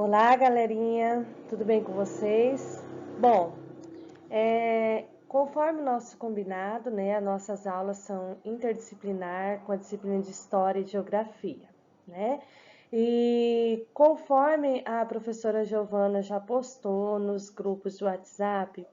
Olá, galerinha, tudo bem com vocês? Bom, conforme o nosso combinado, né, as nossas aulas são interdisciplinar com a disciplina de História e Geografia, né? E conforme a professora Giovana já postou nos grupos de WhatsApp,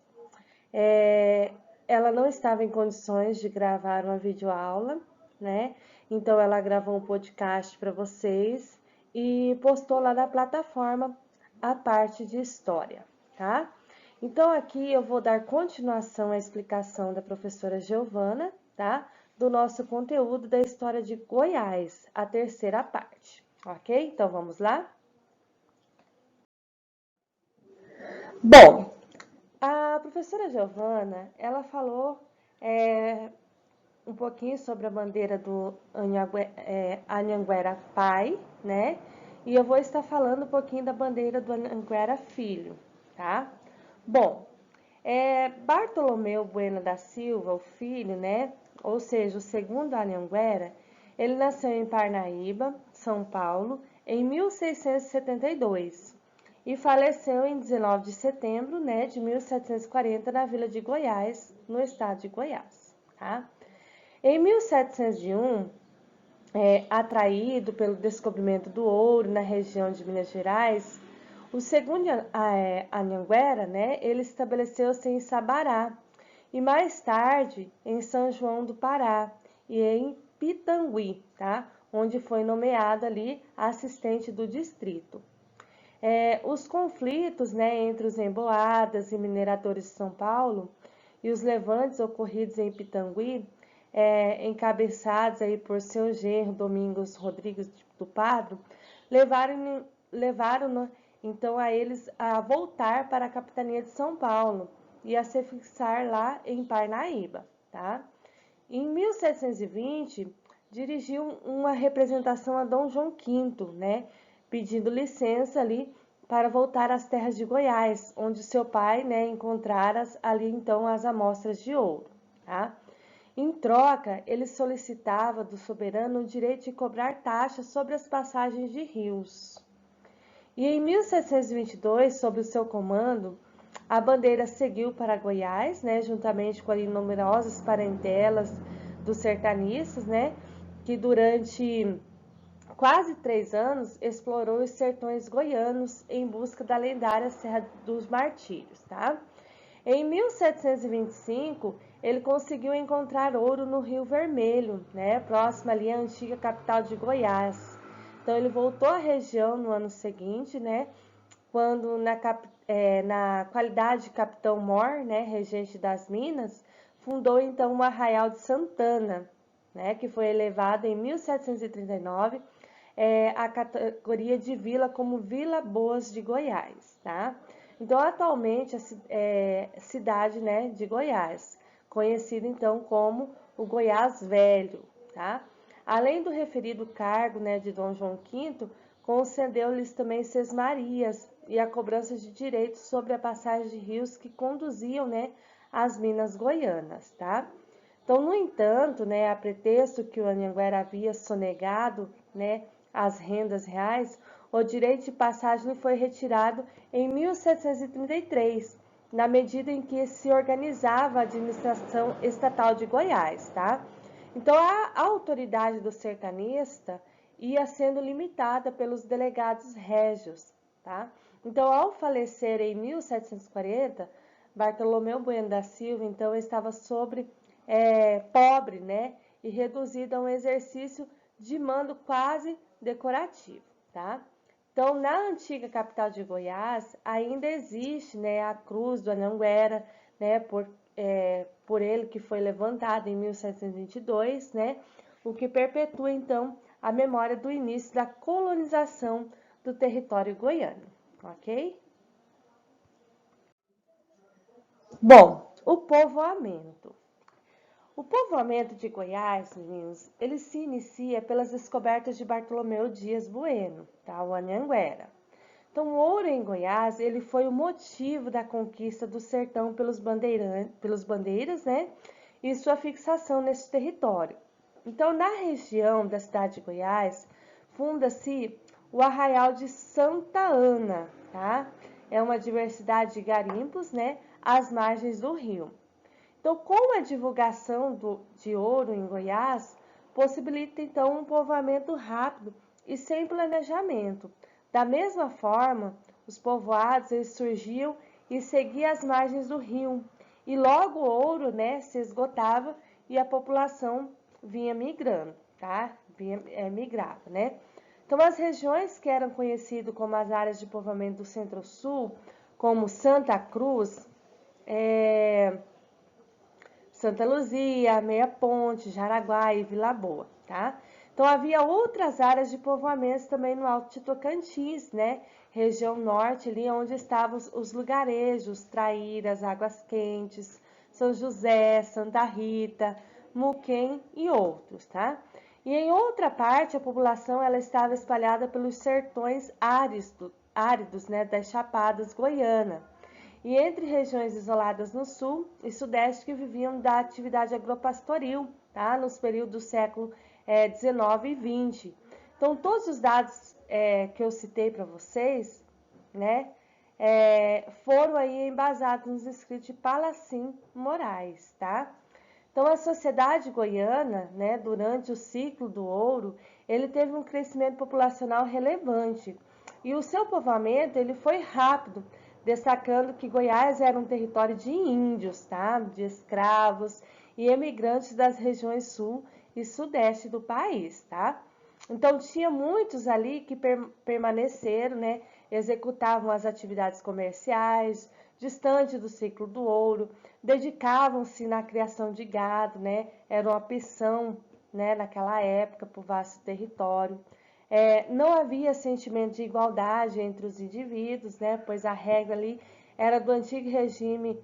é, ela não estava em condições de gravar uma videoaula, né? Então ela gravou um podcast para vocês e postou lá na plataforma a parte de história, tá? Então aqui eu vou dar continuação à explicação da professora Giovana, tá? Do nosso conteúdo da história de Goiás, a terceira parte, ok? Então vamos lá? Bom, a professora Giovana, ela falou é, um pouquinho sobre a bandeira do Anhanguera Pai, né? E eu vou estar falando um pouquinho da bandeira do Anhanguera Filho, tá? Bom, Bartolomeu Bueno da Silva, o filho, né? Ou seja, o segundo Anhanguera, ele nasceu em Parnaíba, São Paulo, em 1672 e faleceu em 19 de setembro, né, de 1740 na Vila de Goiás, no estado de Goiás, tá? Em 1701, atraído pelo descobrimento do ouro na região de Minas Gerais, o segundo Anhanguera, né, ele estabeleceu-se em Sabará e mais tarde em São João do Pará e em Pitangui, tá? Onde foi nomeado ali assistente do distrito. Os conflitos, né, entre os emboadas e mineradores de São Paulo e os levantes ocorridos em Pitangui, encabeçados aí por seu genro Domingos Rodrigues do Padro, levaram então a eles a voltar para a capitania de São Paulo e a se fixar lá em Parnaíba, tá? Em 1720, dirigiu uma representação a Dom João V, né, pedindo licença ali para voltar às terras de Goiás, onde seu pai, né, encontrara ali então as amostras de ouro, tá? Em troca, ele solicitava do soberano o direito de cobrar taxas sobre as passagens de rios. E em 1722, sob o seu comando, a bandeira seguiu para Goiás, né, juntamente com ali numerosas parentelas dos sertanistas, né, que durante quase 3 anos explorou os sertões goianos em busca da lendária Serra dos Martírios, tá? Em 1725, ele conseguiu encontrar ouro no Rio Vermelho, né, próximo ali à antiga capital de Goiás. Então ele voltou à região no ano seguinte, né, quando na qualidade de capitão Mor, né, regente das Minas, fundou então o Arraial de Santana, né, que foi elevado em 1739 a categoria de vila como Vila Boas de Goiás, tá? Então, atualmente, cidade, né, de Goiás, conhecida então como o Goiás Velho, tá? Além do referido cargo, né, de Dom João V, concedeu-lhes também sesmarias e a cobrança de direitos sobre a passagem de rios que conduziam, né, às minas goianas, tá? Então, no entanto, né, a pretexto que o Anhanguera havia sonegado, né, as rendas reais, o direito de passagem foi retirado em 1733, na medida em que se organizava a administração estatal de Goiás, tá? Então, a autoridade do sertanista ia sendo limitada pelos delegados régios, tá? Então, ao falecer em 1740, Bartolomeu Bueno da Silva, então, estava pobre, né? E reduzido a um exercício de mando quase decorativo, tá? Então, na antiga capital de Goiás, ainda existe, né, a cruz do Anhanguera, né, por ele que foi levantada em 1722, né, o que perpetua, então, a memória do início da colonização do território goiano, ok? Bom, o povoamento. O povoamento de Goiás, meninos, ele se inicia pelas descobertas de Bartolomeu Dias Bueno, tá? O Anhanguera. Então, o ouro em Goiás, ele foi o motivo da conquista do sertão pelos bandeiras, né? E sua fixação nesse território. Então, na região da cidade de Goiás, funda-se o Arraial de Santa Ana, tá? É uma diversidade de garimpos, né, às margens do rio. Então, com a divulgação de ouro em Goiás, possibilita então um povoamento rápido e sem planejamento. Da mesma forma, os povoados eles surgiam e seguiam as margens do rio, e logo o ouro, né, se esgotava e a população vinha migrando, tá? Migrava, né? Então, as regiões que eram conhecidas como as áreas de povoamento do Centro-Sul, como Santa Cruz, Santa Luzia, Meia Ponte, Jaraguá e Vila Boa, tá? Então, havia outras áreas de povoamento também no Alto de Tocantins, né? Região norte, ali onde estavam os lugarejos, Traíras, Águas Quentes, São José, Santa Rita, Muquem e outros, tá? E em outra parte, a população ela estava espalhada pelos sertões áridos, né, das Chapadas Goiana, e entre regiões isoladas no sul e sudeste que viviam da atividade agropastoril, tá? Nos períodos do século 19 e 20. Então, todos os dados que eu citei para vocês, né, foram aí embasados nos escritos de Palacim Moraes, tá? Então, a sociedade goiana, né, durante o ciclo do ouro, ele teve um crescimento populacional relevante e o seu povoamento ele foi rápido, destacando que Goiás era um território de índios, tá? De escravos e emigrantes das regiões sul e sudeste do país, tá? Então, tinha muitos ali que permaneceram, né? Executavam as atividades comerciais, distante do ciclo do ouro, dedicavam-se na criação de gado, né? Era uma opção, né, naquela época, para o vasto território. Não havia sentimento de igualdade entre os indivíduos, né, pois a regra ali era do antigo regime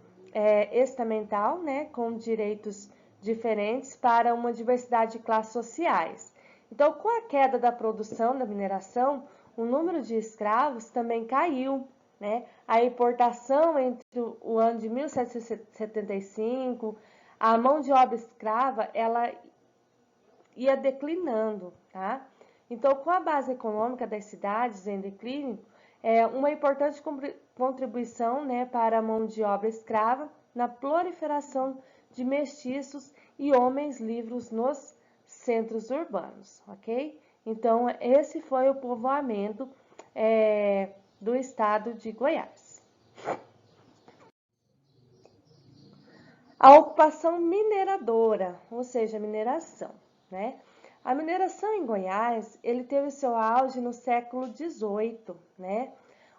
estamental, né, com direitos diferentes para uma diversidade de classes sociais. Então, com a queda da produção da mineração, o número de escravos também caiu, né? A importação entre o ano de 1775, a mão de obra escrava, ela ia declinando, tá? Então, com a base econômica das cidades em declínio, uma importante contribuição, né, para a mão de obra escrava na proliferação de mestiços e homens livres nos centros urbanos, ok? Então, esse foi o povoamento do estado de Goiás. A ocupação mineradora, ou seja, mineração, né? A mineração em Goiás, ele teve seu auge no século XVIII, né?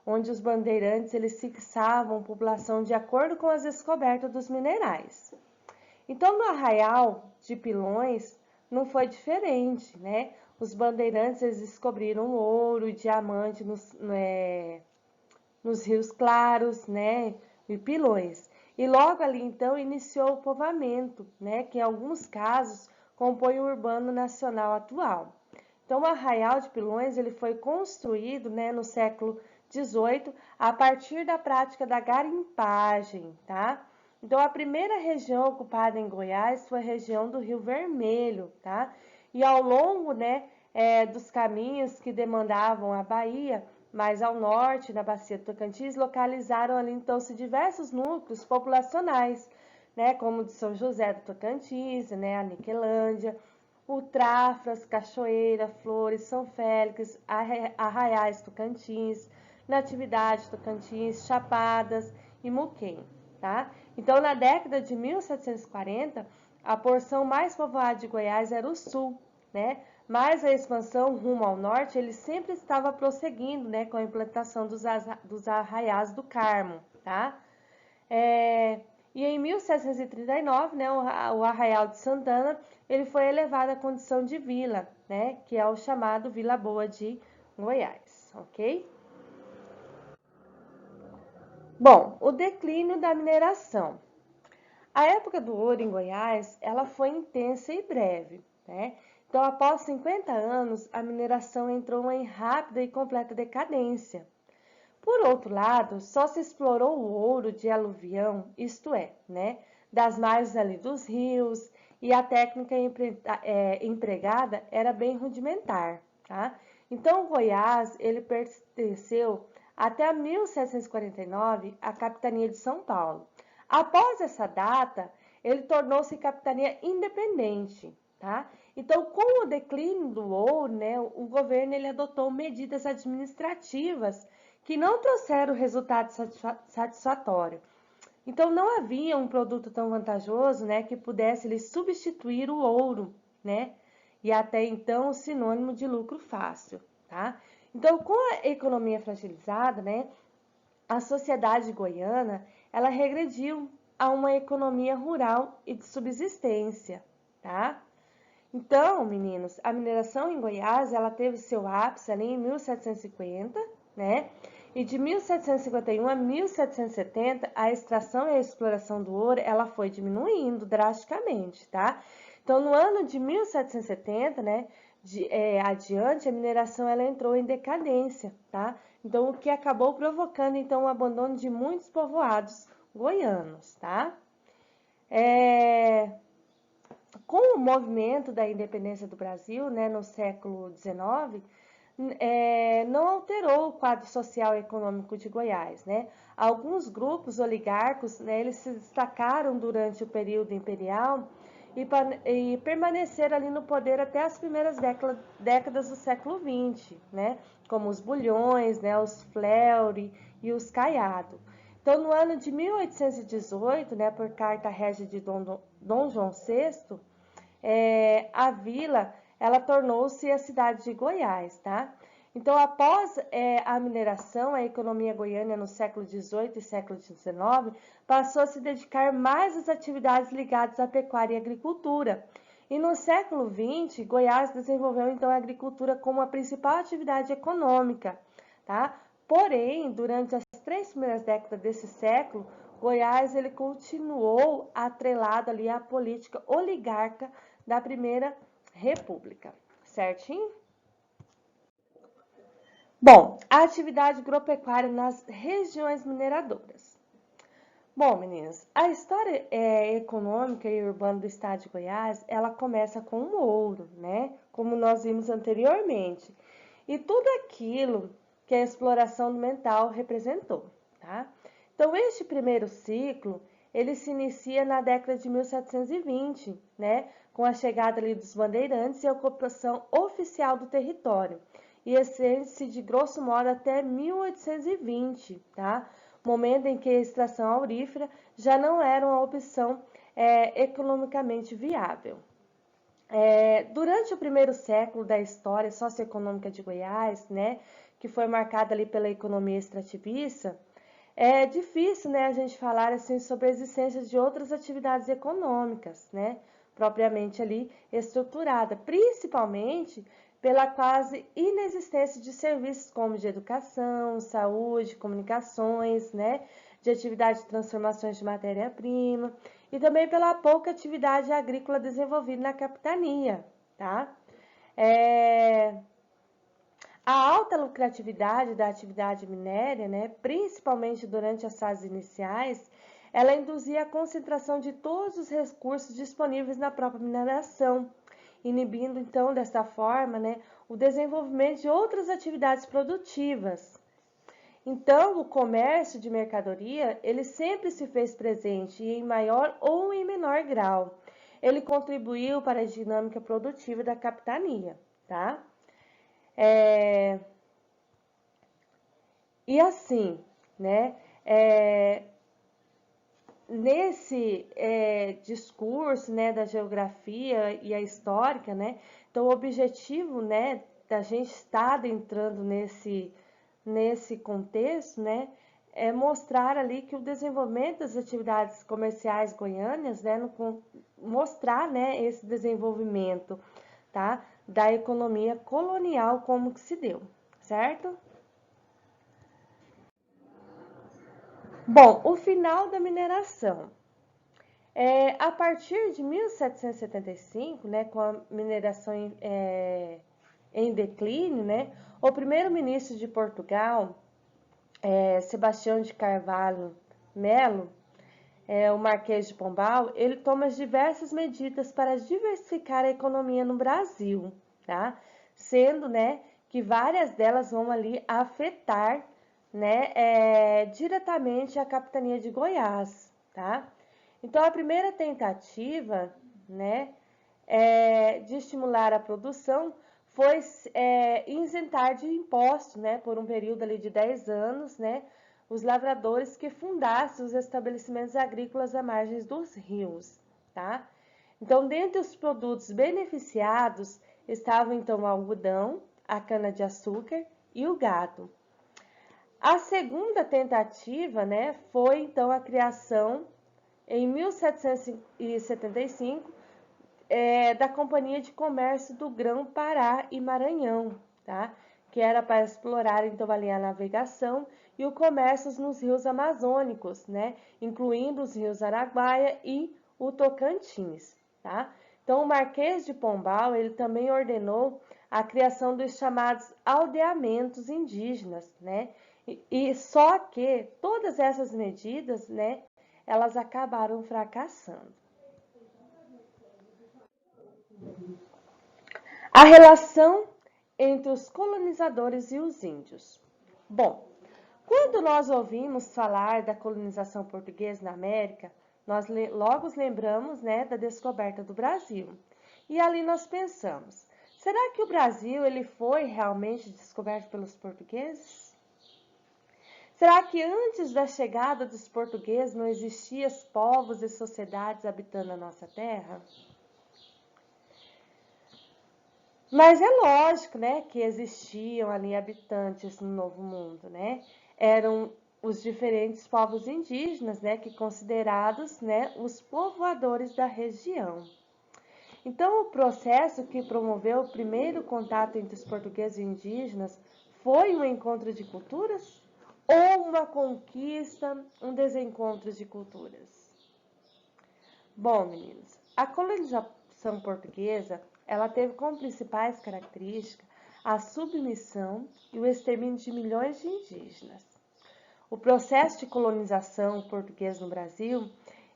Onde os bandeirantes eles fixavam a população de acordo com as descobertas dos minerais. Então, no Arraial de Pilões, não foi diferente, né? Os bandeirantes eles descobriram ouro e diamante nos rios Claros, né? E Pilões. E logo ali, então, iniciou o povoamento, né? Que em alguns casos compõe o urbano nacional atual. Então, o Arraial de Pilões ele foi construído, né, no século XVIII a partir da prática da garimpagem, tá? Então, a primeira região ocupada em Goiás foi a região do Rio Vermelho, tá? E ao longo, né, dos caminhos que demandavam a Bahia, mais ao norte, na bacia do Tocantins, localizaram ali, então-se diversos núcleos populacionais, né, como de São José do Tocantins, né, a Niquelândia, o Trafras, Cachoeira, Flores, São Félix, Arraiais Tocantins, Natividade Tocantins, Chapadas e Muquem, tá? Então, na década de 1740, a porção mais povoada de Goiás era o sul, né? Mas a expansão rumo ao norte, ele sempre estava prosseguindo, né, com a implantação dos arraiais do Carmo, tá? E em 1739, né, o Arraial de Santana, ele foi elevado à condição de vila, né, que é o chamado Vila Boa de Goiás, ok? Bom, o declínio da mineração. A época do ouro em Goiás, ela foi intensa e breve, né? Então, após 50 anos, a mineração entrou em rápida e completa decadência. Por outro lado, só se explorou o ouro de aluvião, isto é, né, das margens ali dos rios, e a técnica empregada era bem rudimentar, tá? Então, Goiás, ele pertenceu até 1749 à capitania de São Paulo. Após essa data, ele tornou-se capitania independente, tá? Então, com o declínio do ouro, né, o governo ele adotou medidas administrativas que não trouxeram resultado satisfatório. Então, não havia um produto tão vantajoso, né, que pudesse lhe substituir o ouro, né? E até então sinônimo de lucro fácil, tá? Então, com a economia fragilizada, né, a sociedade goiana, ela regrediu a uma economia rural e de subsistência, tá? Então, meninos, a mineração em Goiás, ela teve seu ápice ali em 1750, né? E de 1751 a 1770, a extração e a exploração do ouro, ela foi diminuindo drasticamente, tá? Então, no ano de 1770, né, adiante, a mineração ela entrou em decadência, tá? Então, o que acabou provocando, então, o abandono de muitos povoados goianos, tá? Com o movimento da independência do Brasil, né, no século XIX, não alterou o quadro social e econômico de Goiás, né? Alguns grupos oligarcos, né, eles se destacaram durante o período imperial e permaneceram ali no poder até as primeiras décadas do século XX, né? Como os Bulhões, né, os Fleury e os Caiado. Então, no ano de 1818, né, por carta régia de Dom João VI, a vila ela tornou-se a cidade de Goiás, tá? Então, após a mineração, a economia goiana no século XVIII e século XIX passou a se dedicar mais às atividades ligadas à pecuária e agricultura. E no século XX, Goiás desenvolveu então a agricultura como a principal atividade econômica, tá? Porém, durante as 3 primeiras décadas desse século, Goiás ele continuou atrelado ali à política oligarca da Primeira República, certinho? Bom, a atividade agropecuária nas regiões mineradoras. Bom, meninas, a história econômica e urbana do estado de Goiás, ela começa com o ouro, né? Como nós vimos anteriormente. E tudo aquilo que a exploração do mental representou, tá? Então, este primeiro ciclo, ele se inicia na década de 1720, né? Com a chegada ali dos bandeirantes e a ocupação oficial do território. E estende-se de grosso modo até 1820, tá? Momento em que a extração aurífera já não era uma opção economicamente viável. Durante o primeiro século da história socioeconômica de Goiás, né, que foi marcada ali pela economia extrativista, é difícil, né, a gente falar assim sobre a existência de outras atividades econômicas, né, propriamente ali estruturada, principalmente pela quase inexistência de serviços como de educação, saúde, comunicações, né, de atividade de transformações de matéria-prima e também pela pouca atividade agrícola desenvolvida na capitania, tá? A alta lucratividade da atividade minéria, né, principalmente durante as fases iniciais, ela induzia a concentração de todos os recursos disponíveis na própria mineração, inibindo então desta forma, né, o desenvolvimento de outras atividades produtivas. Então, o comércio de mercadoria, ele sempre se fez presente em maior ou em menor grau. Ele contribuiu para a dinâmica produtiva da capitania, tá? E assim, né, nesse discurso, né, da geografia e a histórica, né, então o objetivo, né, da gente estar entrando nesse contexto, né, é mostrar ali que o desenvolvimento das atividades comerciais goianas, né, mostrar, né, esse desenvolvimento, tá, da economia colonial como que se deu, certo? Bom, o final da mineração. A partir de 1775, né, com a mineração em declínio, né, o primeiro-ministro de Portugal, Sebastião de Carvalho Melo, o Marquês de Pombal, ele toma diversas medidas para diversificar a economia no Brasil, tá? Sendo, né, que várias delas vão ali afetar, né, diretamente a capitania de Goiás, tá? Então, a primeira tentativa, né, de estimular a produção foi isentar de impostos, né, por um período ali de 10 anos, né, os lavradores que fundassem os estabelecimentos agrícolas à margem dos rios, tá? Então, dentre os produtos beneficiados estavam então o algodão, a cana-de-açúcar e o gado. A segunda tentativa, né, foi então a criação em 1775 da Companhia de Comércio do Grão-Pará e Maranhão, tá? Que era para explorar então ali a navegação e o comércio nos rios amazônicos, né? Incluindo os rios Araguaia e o Tocantins, tá? Então o Marquês de Pombal, ele também ordenou a criação dos chamados aldeamentos indígenas, né? E só que todas essas medidas, né, elas acabaram fracassando. A relação entre os colonizadores e os índios. Bom, quando nós ouvimos falar da colonização portuguesa na América, nós logo lembramos, né, da descoberta do Brasil. E ali nós pensamos, será que o Brasil ele foi realmente descoberto pelos portugueses? Será que antes da chegada dos portugueses não existiam povos e sociedades habitando a nossa terra? Mas é lógico, né, que existiam ali habitantes no Novo Mundo, né? Eram os diferentes povos indígenas, né, que considerados, né, os povoadores da região. Então, o processo que promoveu o primeiro contato entre os portugueses e indígenas foi um encontro de culturas ou uma conquista, um desencontro de culturas? Bom, meninos, a colonização portuguesa, ela teve como principais características a submissão e o extermínio de milhões de indígenas. O processo de colonização portuguesa no Brasil,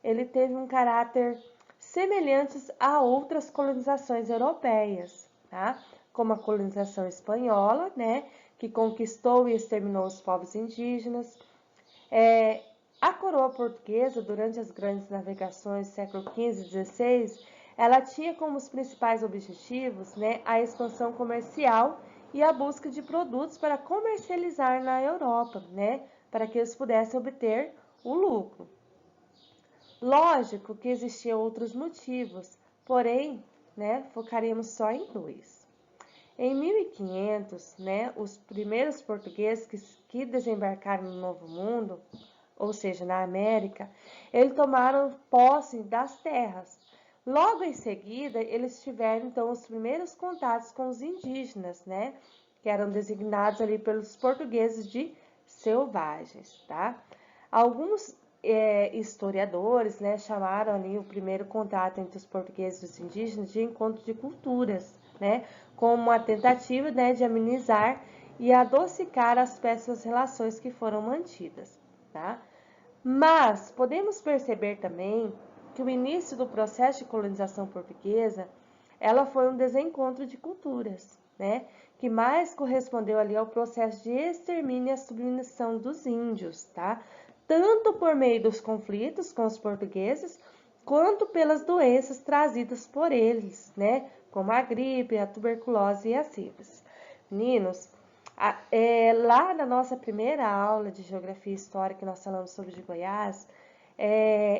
ele teve um caráter semelhante a outras colonizações europeias, tá? Como a colonização espanhola, né, que conquistou e exterminou os povos indígenas. A coroa portuguesa, durante as grandes navegações do século XV e XVI, ela tinha como os principais objetivos, né, a expansão comercial e a busca de produtos para comercializar na Europa, né, para que eles pudessem obter o lucro. Lógico que existiam outros motivos, porém, né, focaríamos só em dois. Em 1500, né, os primeiros portugueses que desembarcaram no Novo Mundo, ou seja, na América, eles tomaram posse das terras. Logo em seguida, eles tiveram então os primeiros contatos com os indígenas, né, que eram designados ali pelos portugueses de selvagens, tá? Alguns historiadores, né, chamaram ali o primeiro contato entre os portugueses e os indígenas de encontro de culturas, né, como uma tentativa, né, de amenizar e adocicar as péssimas relações que foram mantidas, tá? Mas podemos perceber também que o início do processo de colonização portuguesa, ela foi um desencontro de culturas, né, que mais correspondeu ali ao processo de extermínio e submissão dos índios, tá? Tanto por meio dos conflitos com os portugueses, quanto pelas doenças trazidas por eles, né? Como a gripe, a tuberculose e a sífilis. Meninos, lá na nossa primeira aula de Geografia Histórica, que nós falamos sobre de Goiás,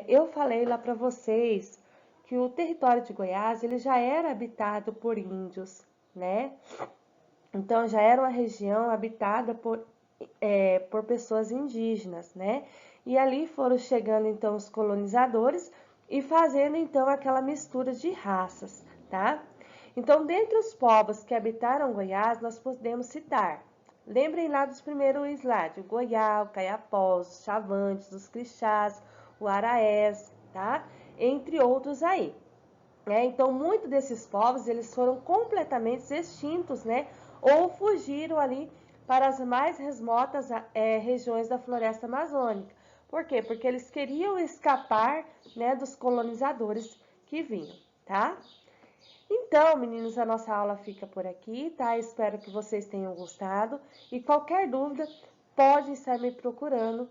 eu falei lá para vocês que o território de Goiás ele já era habitado por índios, né? Então, já era uma região habitada por pessoas indígenas, né? E ali foram chegando, então, os colonizadores e fazendo, então, aquela mistura de raças, tá? Então, dentre os povos que habitaram Goiás, nós podemos citar, lembrem lá dos primeiros slides, o Goiá, o Caiapós, os Chavantes, os Crixás, o Araés, tá? Entre outros aí. Então, muitos desses povos, eles foram completamente extintos, né? Ou fugiram ali para as mais remotas regiões da floresta amazônica. Por quê? Porque eles queriam escapar, né, dos colonizadores que vinham, tá? Então, meninos, a nossa aula fica por aqui, tá? Espero que vocês tenham gostado. E qualquer dúvida, pode estar me procurando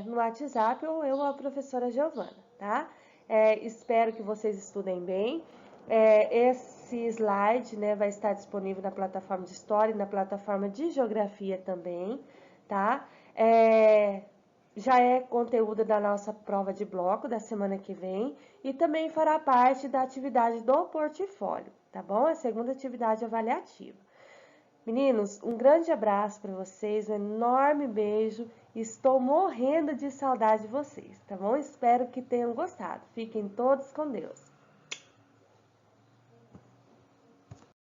no WhatsApp ou eu, a professora Giovana, tá? Espero que vocês estudem bem. Esse slide, né, vai estar disponível na plataforma de História e na plataforma de Geografia também, tá? Já é conteúdo da nossa prova de bloco da semana que vem e também fará parte da atividade do portfólio, tá bom? A segunda atividade avaliativa. Meninos, um grande abraço para vocês, um enorme beijo. Estou morrendo de saudade de vocês, tá bom? Espero que tenham gostado. Fiquem todos com Deus.